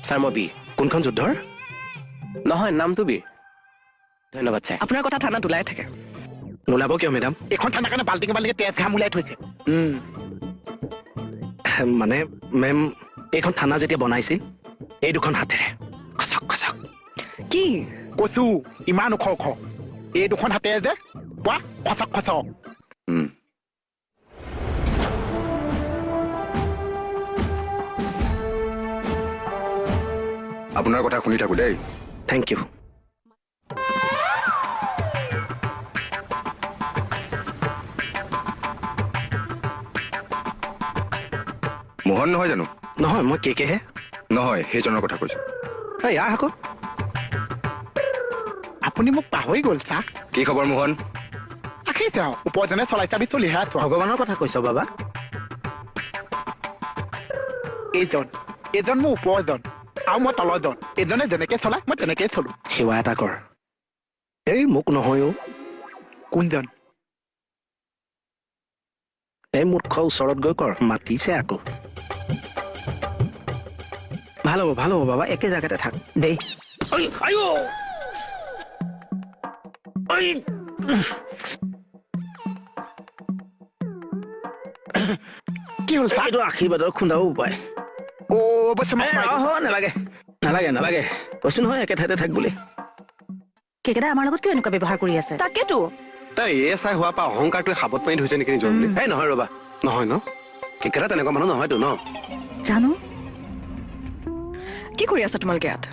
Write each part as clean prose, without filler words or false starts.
Sir মই বীৰ। কোনখন যুদ্ধৰ? নহয় নামটো বীৰ। ধন্যবাদ স্যাৰ। আপোনাৰ কথা থানাত ওলাই থাকে। নোলাব কিয় মেডাম? এখন থানাৰ কাৰণে বাল্টিঙে বাল্টিঙে তেজ ঘাম ওলাই থৈছে। মানে মেম এইখন থানা যেতিয়া বনাইছিল এই দুখন হাতেৰে খচক খচক। কি কৈছো ইমান ওখ ওখ এই দুখন হাতেৰে যে পোৱা খচক খচক। আপোনাৰ কথা শুনি থাকো দেই। Thank U. মোহন নহয় জানো? নহয় মই কেকেহে। নহয় সেইজনৰ কথা কৈছো। এই আহ আকৌ। আপুনি মোক পাহৰি গ'ল ছাৰ। কি খবৰ মোহন? ৰাখিছে আৰু ওপৰজনে চলাই চাবি চলিহে আছো। ভগৱানৰ কথা কৈছ বাবা? এইজন মোৰ ওপৰজন আৰু মই তলৰজন। এইজনে যেনেকে চলাই মই তেনেকেই চলো। সেৱা এটা কৰ। এই মোক নহয় অ'। কোনজন? এই মূৰ্খ ওচৰত গৈ কৰ, মাতিছে আকৌ। ভাল হ'ব বাবা, একে জেগাতে থাক দেই। কি হ'ল ছাৰ? এইটো আশীৰ্বাদৰ খুন্দাও উপায়। অৱশ্যে নালাগে কৈছো নহয় একে ঠাইতে থাক বুলি। কেকেটা আমাৰ লগত কিয় এনেকুৱা ব্যৱহাৰ কৰি আছে? তাকেতো তাই ASI হোৱাৰ পৰা অহংকাৰটোৱে সাবত পানী ধৰিছে নেকি নিজৰ বুলি? এই নহয় ৰবা, নহয় ন কেকেটা তেনেকুৱা মানুহ নহয়তো ন? জানো কি কৰি আছা তোমালোকে ইয়াত?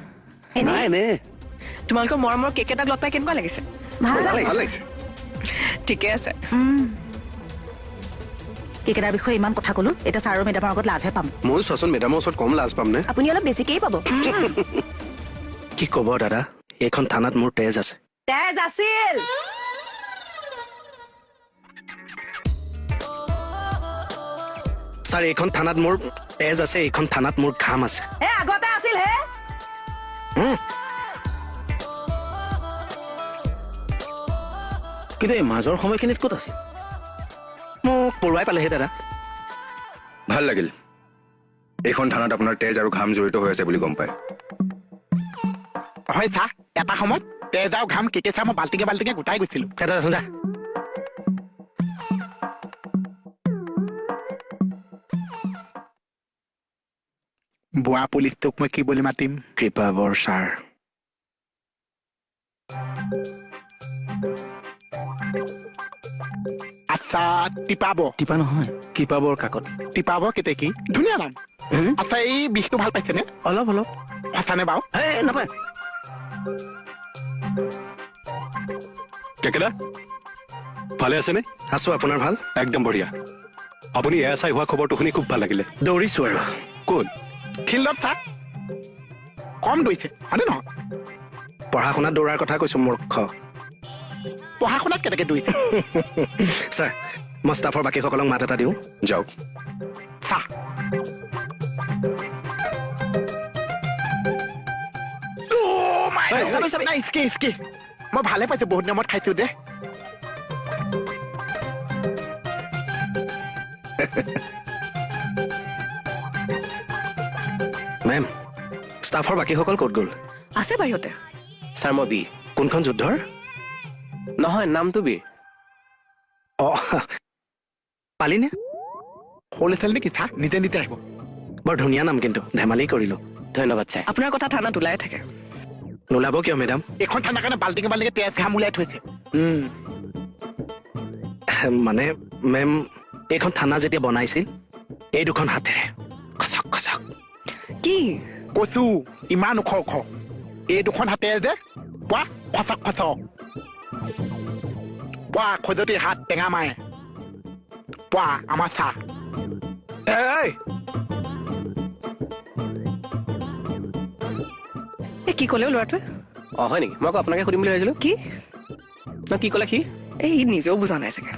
নাই নে তোমালোকৰ মৰমৰ কেক এটাক লগ পাই কেনেকুৱা লাগিছে? ভাল লাগিছে। ঠিকে আছে। কেকেটাৰ বিষয়ে ইমান কথা কলো, এতিয়া ছাৰ আৰু মেডামৰ আগত লাজহে পাম। ময়ো চোৱাচোন মেডামৰ ওচৰত কম লাজ পাম নে? আপুনি অলপ বেছিকেই পাব। কি কব দাদা, এইখন থানাত মোৰ তেজ আছে। তেজ আছিল। ছাৰ এইখন থানাত মোৰ তেজ আছে, এইখন থানাত মোৰ ঘাম আছে। আগতে আছিল হে। কিন্তু এই মাজৰ সময়খিনিত ক'ত আছিল? মোক পৰুৱাই পালেহে দাদা। ভাল লাগিল এইখন থানাত আপোনাৰ তেজ আৰু ঘাম জড়িত হৈ আছে বুলি গম পায়। হয় ছাৰ, এটা সময়ত তেজ আৰু ঘাম কেকে চাই মই বাল্টিঙে বাল্টিঙে গোটাই গৈছিলো। বুঢ়া পুলিচটোক মই কি বুলি মাতিম? কৃপাবৰ ছাৰ। আচ্ছা টিপাব। টিপা নহয়, কৃপাবৰ কাকত। টিপাব কেতেকী ধুনীয়া নাম। আচ্ছা এই বিষটো ভাল পাইছেনে? অলপ সঁচানে বাৰু? নাপায়। কেকেলা ভালে আছেনে? আছো, আপোনাৰ ভাল? একদম বঢ়িয়া। আপুনি ASI হোৱা খবৰটো শুনি খুব ভাল লাগিলে। দৌৰিছো আৰু। কোন? ফিল্ডত ছাৰ কম দৌৰিছে হয়নে নহয়? পঢ়া শুনাত দৌৰাৰ কথা কৈছো মূৰ্খ। পঢ়া শুনাত কেনেকে দৌৰিছে? ছাৰ মই ষ্টাফৰ বাকীসকলক মাত এটা দিওঁ। যাওক। ছাৰ মই ভালে পাইছো, বহুত দিনৰ মূৰত খাইছো যে। মেম ষ্টাফৰ বাকীসকল ক'ত গ'ল? আছে বাহিৰতে। স্যাৰ মই বীৰ। কোনখন যুদ্ধৰ? নহয় নামটো বীৰ। পালিনে? সৰু ছোৱালী নেকি ছাৰ? নিজে নিজে আহিব। বৰ ধুনীয়া নাম, কিন্তু ধেমালি কৰিলো। ধন্যবাদ স্যাৰ। আপোনাৰ কথা থানাত ওলাই থাকে। নোলাব কিয় মেডাম? এইখন থানাৰ কাৰণে বাল্টিঙে বাল্টিঙে তেজ ঘাম ওলাই থৈছে। মানে মেম এইখন থানা যেতিয়া বনাইছিল এই দুখন হাতেৰে খচক খচক। কি কৈছো ইমান ওখ ওখ এই দুখন হাতেৰে যে পোৱা খচক খচক। পোৱা খজতি হাত টেঙা মাৰে। পোৱা আমাৰ চাহ। কি ক'লেও ল'ৰাটোৱে? হয় নেকি? মই আকৌ আপোনাকে সুধিম বুলি ভাবিছিলো। কি কি ক'লে সি? সি নিজেও বুজা নাই চাগে।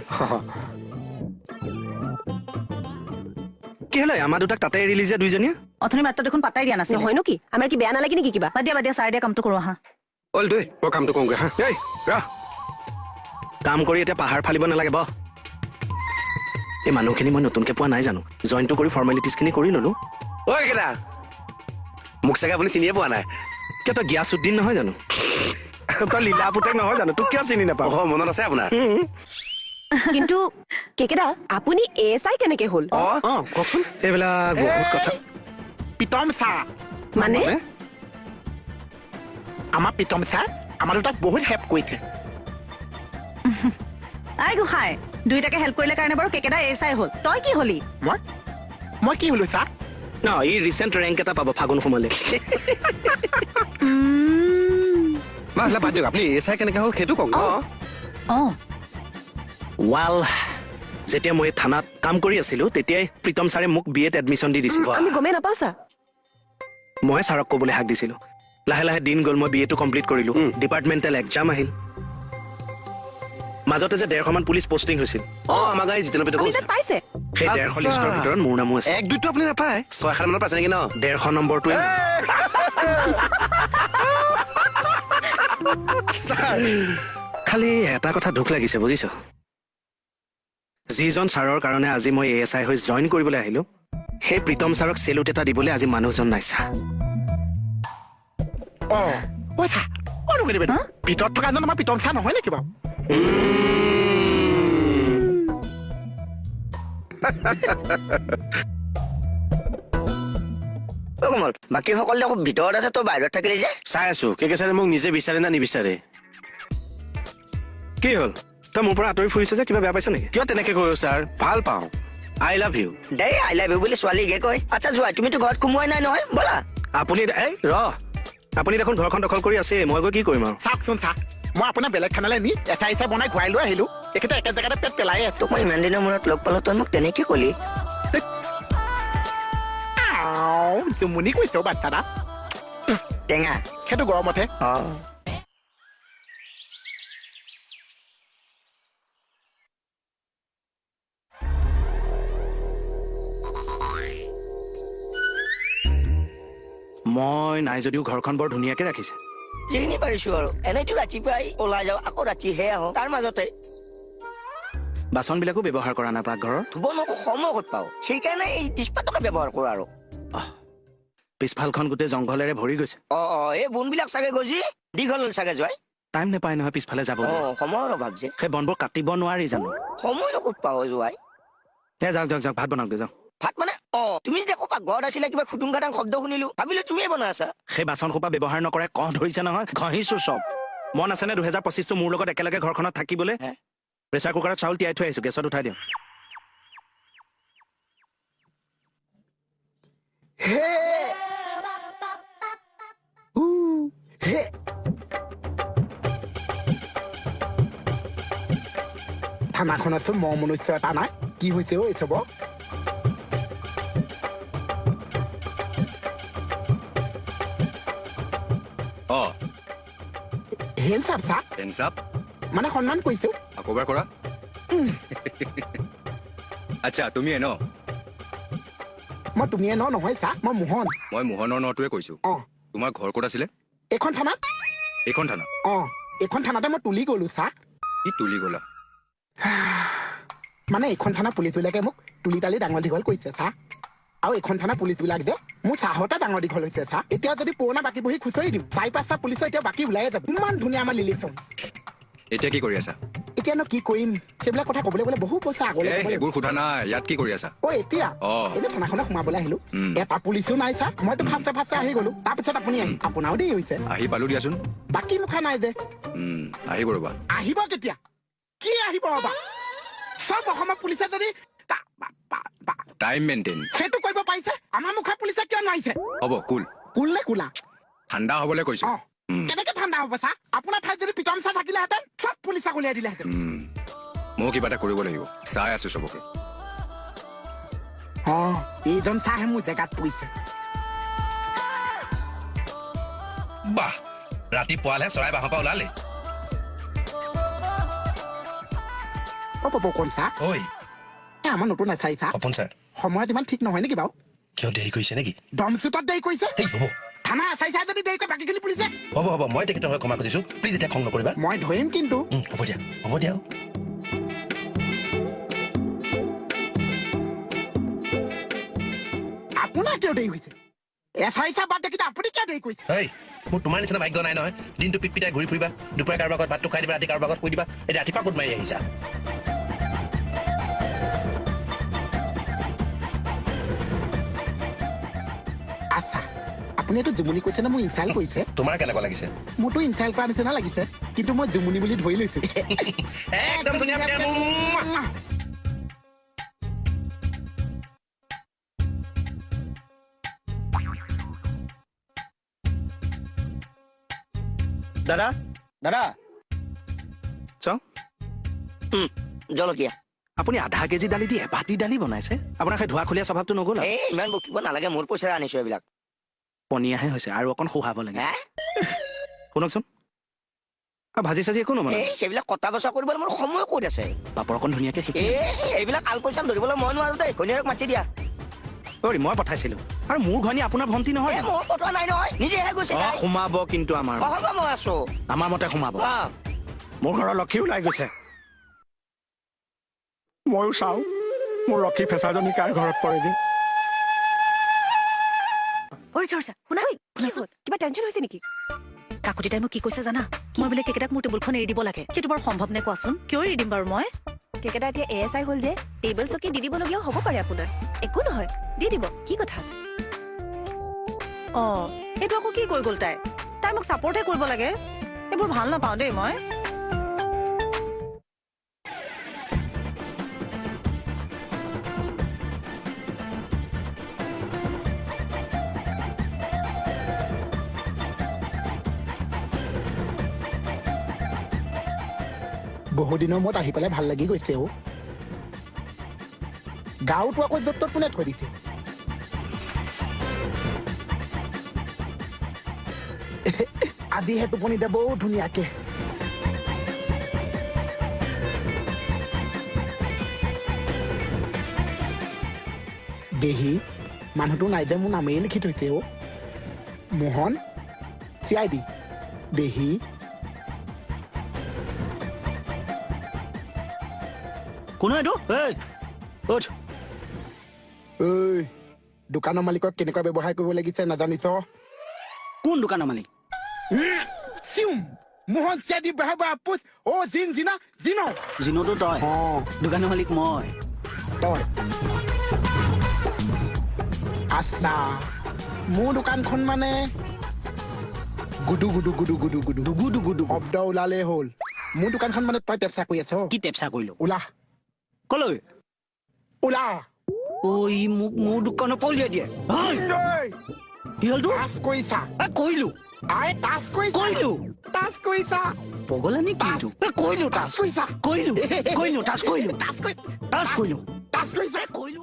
কি হ'লে আমাৰ দুটাক তাতে এৰিলি যে দুইজনীয়ে? অথনি মাত্ৰ দেখোন পাতাই দিয়া নাছিল। নহয় কি আমাৰ কি বেয়া নালাগে নেকি কিবা? বাদ দিয়া ছাৰ দিয়া কামটো কৰো আহা। অল দেই মই কামটো কৰোঁগৈ হা। এই ৰাহ। কাম কৰি এতিয়া পাহাৰ ফালিব নালাগে বহ। এই মানুহখিনি মই নতুনকে পোৱা নাই জানো, জইনটো কৰি ফৰ্মেলিটিজখিনি কৰি ললো। ঐ কেলা মোক চাগে আপুনি চিনিয়ে পোৱা নাই কিয় তই গিয়াছুদ্দিন নহয় জানো তই লীলা পুতেক নহয় জানো তোক কিয় চিনি নাপাওঁ অ মনত আছে আপোনাৰ কিন্তু কেকেদা আপুনি ASI কেনেকে হ'ল অ অ কচোন এইবিলাক বহুত কথা পিতম ছাৰ মানে আমাৰ পিতম ছাৰ আমাৰ দুটাক বহুত হেল্প কৰিছে আই গোসাঁই দুইটাকে হেল্প কৰিলে কাৰণে বাৰু কেকেদা ASI হ'ল তই কি হলি মই কি হলো ছাৰ ন ই ৰিচেণ্ট ৰেংক এটা পাব ফাগুন সোমালে মা সেইবিলাক বাদ দিয়ক আপুনি চাই কেনেকে হ'ল সেইটো কওক অ ৱাল যেতিয়া মই থানাত কাম কৰি আছিলো তেতিয়াই প্ৰীতম ছাৰে মোক BA-ত এডমিশ্যন দি দিছিল আমি গমেই নাপাওঁ ছাৰ মই ছাৰক ক'বলৈ হাক দিছিলো লাহে লাহে দিন গ'ল মই BA-টো কমপ্লিট কৰিলো ডিপাৰ্টমেণ্টেল এক্সাম আহিল মাজতে যে 150 মান পুলিচ পষ্টিং হৈছিল অ আমাৰ গাড়ী জিতেন পেটে আপুনি তাত পাইছে সেই 150 লিষ্টৰ ভিতৰত মোৰ নামো আছে 1-2টো আপুনি নাপায় 6-7 মানত পাইছে নেকি ন 150 নম্বৰটোৱে খালি এটা কথা দুখ লাগিছে বুজিছ যিজন ছাৰৰ কাৰণে আজি মই ASI হৈ জইন কৰিবলৈ আহিলো সেই প্ৰীতম ছাৰক চেলুট এটা দিবলৈ আজি মানুহজন নাই চা ঐ ছাৰ নকৰিব ভিতৰত থকা এজন আমাৰ পিতম ছাৰ নহয় নেকি বাৰু কমল বাকী সকলে আকৌ ভিতৰত আছে তই বাহিৰত থাকিলি যে চাই আছো কেকে ছাৰে মোক নিজে বিচাৰে না নিবিচাৰে কি হ'ল তই মোৰ পৰা আঁতৰি ফুৰিছ যে কিবা বেয়া পাইছ নেকি কিয় তেনেকে কয় ছাৰ ভাল পাওঁ আই লাভ ইউ দেই আই লাভ ইউ বুলি ছোৱালীকে কয় আচ্ছা যোৱা তুমিতো ঘৰত সোমোৱাই নাই নহয় ব'লা আপুনি আপুনি দেখোন ঘৰখন দখল কৰি আছে মই গৈ কি কৰিম আৰু চাওকচোন ছাৰ মই আপোনাৰ বেলেগ খানালৈ নি এঠাই বনাই ঘূৰাই লৈ আহিলো একেটা একে জেগাতে পেট পেলাই আছো তোক মই ইমান দিনৰ মূৰত লগ পালো তই মোক তেনেকে কলি জুমুনি কৈছ বাচ্চাটা টেঙা সেইটো গৰমতহে মই নাই যদিও ঘৰখন বৰ ধুনীয়াকে ৰাখিছে যিখিনি পাৰিছো আৰু এনেইতো ৰাতিপুৱাই ওলাই যাওঁ আকৌ ৰাতিহে আহো তাৰ মাজতে বাচনবিলাকো ব্যৱহাৰ কৰা নাই পাকঘৰৰ ধুব মোক সময় ক'ত পাওঁ সেইকাৰণে এই 30 টকা ব্যৱহাৰ কৰো আৰু পিছফালখন গোটেই জংঘলেৰে ভৰি গৈছে এই বোনবিলাক চাগে গজি দীঘল চাগে যোৱাই টাইম নাপায় নহয় পিছফালে যাব সময়ৰ অভাৱ যে সেই বনবোৰ কাটিব নোৱাৰি জানো সময় ক'ত পাওঁ যোৱাই যাওক ভাত বনাওঁগে যাওঁ ভাত মানে তুমি যেতিয়া ক'পা ঘৰত আছিলা কিবা খুটুং খাটাং শব্দ শুনিলো ভাবিলো তুমিয়ে বনাই আছা সেই বাচন সোপা ব্যৱহাৰ নকৰে কহ ধৰিছে নহয় ঘঁহিছো চব মন আছেনে 2025টো মোৰ লগত একেলগে ঘৰখনত থাকিবলৈ প্ৰেচাৰ কুকাৰত চাউল তিয়াই থৈ আহিছো গেছত উঠাই দিওঁ থানাখনতচোন মনুষ্য এটা নাই কি হৈছে এই চব held sir sir hands up মানে সন্মান কৰিছো আকৌ এবাৰ কৰা আচ্ছা তুমিয়ে ন মই তুমিয়ে নহয় ছাৰ মই মোহন মই মোহনৰ নটোৱে কৈছো তোমাৰ ঘৰ ক'ত আছিলে এইখন থানাত এইখন থানা এইখন থানাতে মই তুলি গলো ছাৰ কি তুলি গলা মানে এইখন থানা পুলিচবিলাকে মোক তুলি তালি ডাঙৰ দীঘল কৰিছে ছাৰ আৰু এইখন থানা পুলিচবিলাক যে মোৰ চাহতে ডাঙৰ দীঘল হৈছে ছাৰ এতিয়া যদি পুৰণা বাকী বহি খুচৰি দিম 4-5টা পুলিচৰ এতিয়া বাকী ওলাই যাব ইমান ধুনীয়া আমাৰ লিলিচন এতিয়া কি কৰি আছা এতিয়ানো কি কৰিম সেইবিলাক কথা ক'বলৈ গ'লে বহু পইচা আগলৈ এইবোৰ সোধা নাই ইয়াত কি কৰি আছা এতিয়া এনে থানাখনে সোমাবলৈ আহিলো এটা পুলিচো নাই ছাৰ মইতো ফাৰ্ষ্টে আহি গলো তাৰপিছত আপুনি আহি আপোনাৰো দেৰি হৈছে আহি পালো দিয়াচোন বাকী মুখা নাই যে আহিব ৰবা আহিব কেতিয়া কি আহিব ৰবা চব অসমৰ পুলিচে যদি টাইম মেইনটেইন সেইটো কৰিব পাৰিছে আমাৰ মুখা পুলিচে কিয় নোৱাৰিছে হ'ব কুল কুল নে কোলা ঠাণ্ডা হ'বলৈ কৈছো কেনেকে ঠাণ্ডা হ'ব ছাৰ আপোনাৰ ঠাইত যদি পিতম ছাৰ থাকিলেহেঁতেন চব পুলিচক উলিয়াই দিলেহেঁতেন ময়ো কিবা এটা কৰিব লাগিব চাই আছো চবকে এইজন চাহে মোৰ জেগাত পৰিছে বাহ ৰাতিপুৱালে চৰাই বাহৰ পৰা ওলালে পপকৰ্ণ ছাৰ ঐ আমাৰ নতুন আচাৰী ছাৰ সপোন ছাৰ সময়ত ইমান ঠিক নহয় নেকি বাৰু কিয় দেৰি কৰিছে নেকি দমচুটত দেৰি কৰিছে এই হ'ব থানা আচাৰী ছাৰ যদি দেৰি কৰে বাকীখিনি পুলিচে হ'ব মই তেখেতৰ হৈ ক্ষমা খুজিছো প্লিজ এতিয়া খং নকৰিবা মই ধৰিম কিন্তু হ'ব দিয়া আপোনাৰ কিয় দেৰি হৈছে এছাই চা বাদ কিন্তু আপুনি কিয় দেৰি কৰিছে হেই মোৰ তোমাৰ নিচিনা ভাগ্য নাই নহয় দিনটো পিটপিটাই ঘূৰি ফুৰিবা দুপৰীয়া কাৰোবাৰ আগত ভাতটো খাই দিবা ৰাতি কাৰোবাৰ আগত কৈ দিবা এই ৰাতিপুৱা ক'ত মাৰি আহিছা আচ্ছা আপুনি এইটো জুমুনি কৈছে নে মোক ইনচাল্ট কৰিছে তোমাৰ কেনেকুৱা লাগিছে মোৰতো ইনচাল্ট কৰা নিচিনা লাগিছে কিন্তু মই জুমুনি বুলি ধৰি লৈছো একদম ধুনীয়া দাদা দাদা চাওঁ জলকীয়া আপুনি আধা কেজি দালি দি এবাতি দালি বনাইছে আপোনাৰ সেই ধোৱা খলীয়া স্বভাৱটো নগ'ল এই ইমান বকিব নালাগে মোৰ পইচাৰে আনিছো এইবিলাক পনীয়াহে হৈছে আৰু অকণ খুহাব লাগে হে? শুনকচোন ভাজি চাজি একো নবনাই এই সেইবিলাক কটা বচা কৰিবলৈ মোৰ সময় ক'ত আছে পাপৰ অকণ ধুনীয়াকে শিকি এইবিলাক আলপৈচান ধৰিবলৈ মই নোৱাৰো দেই ঘৈণীয়েৰক মাতি দিয়া অৰি মই পঠাইছিলো আৰু মোৰ ঘনী আপোনাৰ ভণ্টি নহয় এই মোৰ পঠোৱা নাই নহয় নিজেহে গৈছে অ সোমাব কিন্তু আমাৰ হ'ব মই আছো আমাৰ মতে সোমাব অ মোৰ ঘৰৰ লক্ষী ওলাই গৈছে ময়ো চাওঁ মোৰ লক্ষী ফেঁচাজনী কাৰ ঘৰত পৰেগৈ অৰে চৰ্চা শুনা কি হ'ল? কিবা টেনচন হৈছে নেকি কাকুতি তাই মোক কি কৈছে জানা মই বোলে কেকেটাক মোৰ টেবুলখন এৰি দিব লাগে সেইটো বাৰু সম্ভৱ নে কোৱাচোন কিয় এৰি দিম বাৰু মই কেকেটা এতিয়া ASI হ'ল যে টেবুল চকী দি দিবলগীয়াও হ'ব পাৰে আপোনাৰ একো নহয় দি দিব কি কথা আছে অ এইটো আকৌ কি কৈ গ'ল তাই তাই মোক ছাপৰ্টহে কৰিব লাগে এইবোৰ ভাল নাপাওঁ দেই মই বহুদিনৰ মূৰত আহি পেলাই ভাল লাগি গৈছে অ গাঁৱতো আকৌ য'ত ত'ত কোনে থৈ দিছে আজিহে টোপনি দে বহুত ধুনীয়াকে দেহি মানুহটো নাই যে মোৰ নামেই লিখি থৈছে অ মোহন CID দেহি কোনো এইটো এই উঠ ঐ দোকানৰ মালিকক কেনেকুৱা ব্যৱহাৰ কৰিব লাগিছে নাজানিছ কোন দোকানৰ মালিক চিউম মোহন CID বাবা পুছ অ জিন জিনা জিনো জিনোটো তই অ দোকানৰ মালিক মই তই আচ্ছা মোৰ দোকানখন মানে গুডু গুডু গুডু গুডু গুডু ডুগু ডুগু ডুগু শব্দ ওলালে হ'ল মোৰ দোকানখন মানে তই টেপচা কৰি আছ কি টেপচা কৰিলো ওলা কলৈ ওলা ঐ মোক মোৰ দোকানৰ পলিয়াই দিয়ে কি হ'ল তোৰ টাচ কৰিছা কৰিলো আই টাচ কৰিছা কৰিলো টাচ কৰিছা পগলানি কি এইটো? কৰিলো টাচ কৰিছা কৰিলো কৰিলো টাচ কৰিলো টাচ কৰি টাচ কৰিলো টাচ কৰিছা কৰিলো